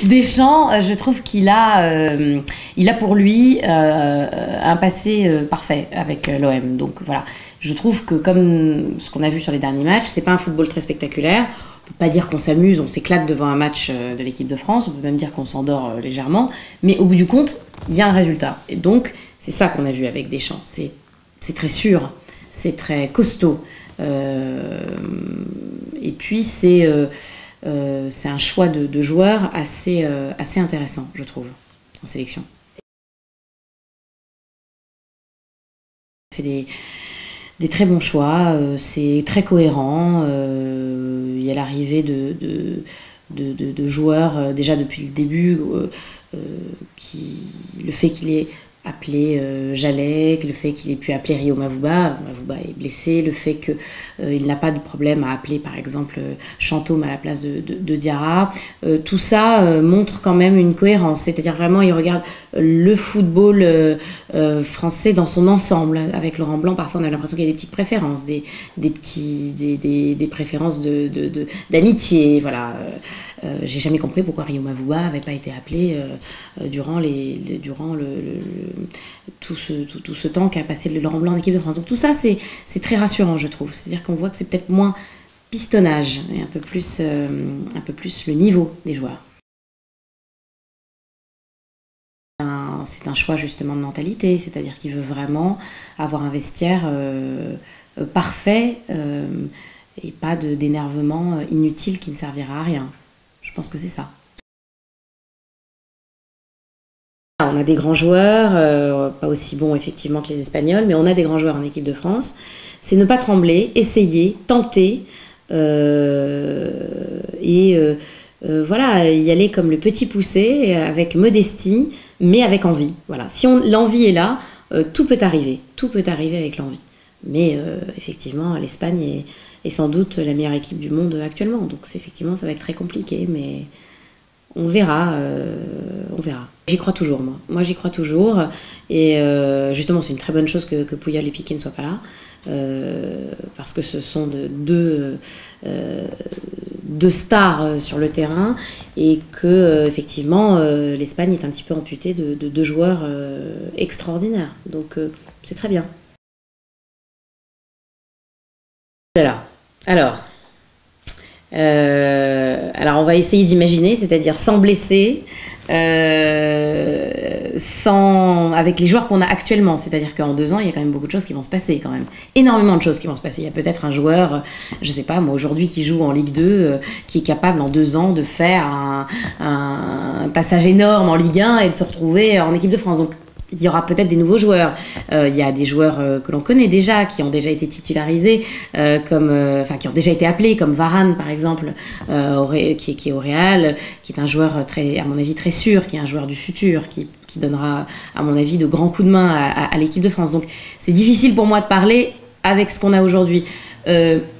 Deschamps, je trouve qu'il a, il a pour lui un passé parfait avec l'OM. Donc voilà, je trouve que comme ce qu'on a vu sur les derniers matchs, c'est pas un football très spectaculaire. On peut pas dire qu'on s'amuse, on s'éclate devant un match de l'équipe de France. On peut même dire qu'on s'endort légèrement. Mais au bout du compte, il y a un résultat. Et donc c'est ça qu'on a vu avec Deschamps. C'est très sûr, c'est très costaud. Et puis c'est un choix de joueurs assez intéressant, je trouve, en sélection. Il fait des très bons choix, c'est très cohérent. Il y a l'arrivée de joueurs déjà depuis le début, le fait qu'il ait appelé Jalek, le fait qu'il ait pu appeler Rio Mavuba est blessé, le fait qu'il n'a pas de problème à appeler par exemple Chantôme à la place de Diarra, tout ça montre quand même une cohérence, c'est-à-dire vraiment il regarde le football français dans son ensemble. Avec Laurent Blanc, parfois on a l'impression qu'il y a des petites préférences, des préférences d'amitié, voilà. J'ai jamais compris pourquoi Rio Mavuba n'avait pas été appelé durant tout ce temps qu'a passé le Laurent Blanc en équipe de France. Donc tout ça, c'est très rassurant, je trouve. C'est-à-dire qu'on voit que c'est peut-être moins pistonnage et un peu plus le niveau des joueurs. C'est un choix justement de mentalité, c'est-à-dire qu'il veut vraiment avoir un vestiaire parfait et pas d'énervement inutile qui ne servira à rien. Je pense que c'est ça. On a des grands joueurs, pas aussi bons effectivement que les Espagnols, mais on a des grands joueurs en équipe de France. C'est ne pas trembler, essayer, tenter voilà, y aller comme le petit poussé, avec modestie, mais avec envie. Voilà. Si l'envie est là, tout peut arriver. Tout peut arriver avec l'envie. Mais effectivement, l'Espagne est sans doute la meilleure équipe du monde actuellement. Donc effectivement, ça va être très compliqué, mais on verra. On verra. J'y crois toujours, moi. Moi, j'y crois toujours. Et justement, c'est une très bonne chose que Puyol et Piqué ne soient pas là. Parce que ce sont deux stars sur le terrain et que effectivement l'Espagne est un petit peu amputée de deux joueurs extraordinaires. Donc c'est très bien. Voilà. Alors on va essayer d'imaginer, c'est-à-dire sans blesser, avec les joueurs qu'on a actuellement. C'est-à-dire qu'en 2 ans, il y a quand même beaucoup de choses qui vont se passer quand même. Énormément de choses qui vont se passer. Il y a peut-être un joueur, je sais pas moi, aujourd'hui qui joue en Ligue 2, qui est capable en 2 ans de faire un passage énorme en Ligue 1 et de se retrouver en équipe de France. Donc il y aura peut-être des nouveaux joueurs. Il y a des joueurs que l'on connaît déjà, qui ont déjà été titularisés, qui ont déjà été appelés, comme Varane par exemple, qui est au Real, qui est un joueur à mon avis très sûr, qui est un joueur du futur, qui donnera à mon avis de grands coups de main à l'équipe de France. Donc c'est difficile pour moi de parler avec ce qu'on a aujourd'hui.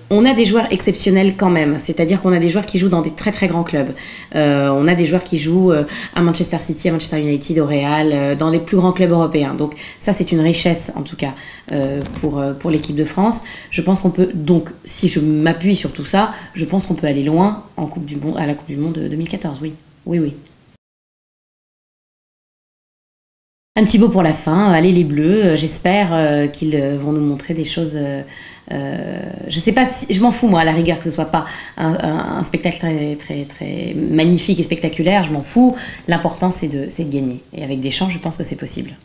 On a des joueurs exceptionnels quand même, c'est-à-dire qu'on a des joueurs qui jouent dans des très très grands clubs. On a des joueurs qui jouent à Manchester City, à Manchester United, au Real, dans les plus grands clubs européens. Donc ça c'est une richesse en tout cas pour l'équipe de France. Je pense qu'on peut, donc si je m'appuie sur tout ça, je pense qu'on peut aller loin à la Coupe du Monde de 2014, oui. Oui, oui. Un petit mot pour la fin, allez les Bleus, j'espère qu'ils vont nous montrer des choses, je sais pas si, je m'en fous moi à la rigueur que ce soit pas un spectacle très, très, très magnifique et spectaculaire, je m'en fous, l'important c'est de gagner. Et avec Deschamps, je pense que c'est possible.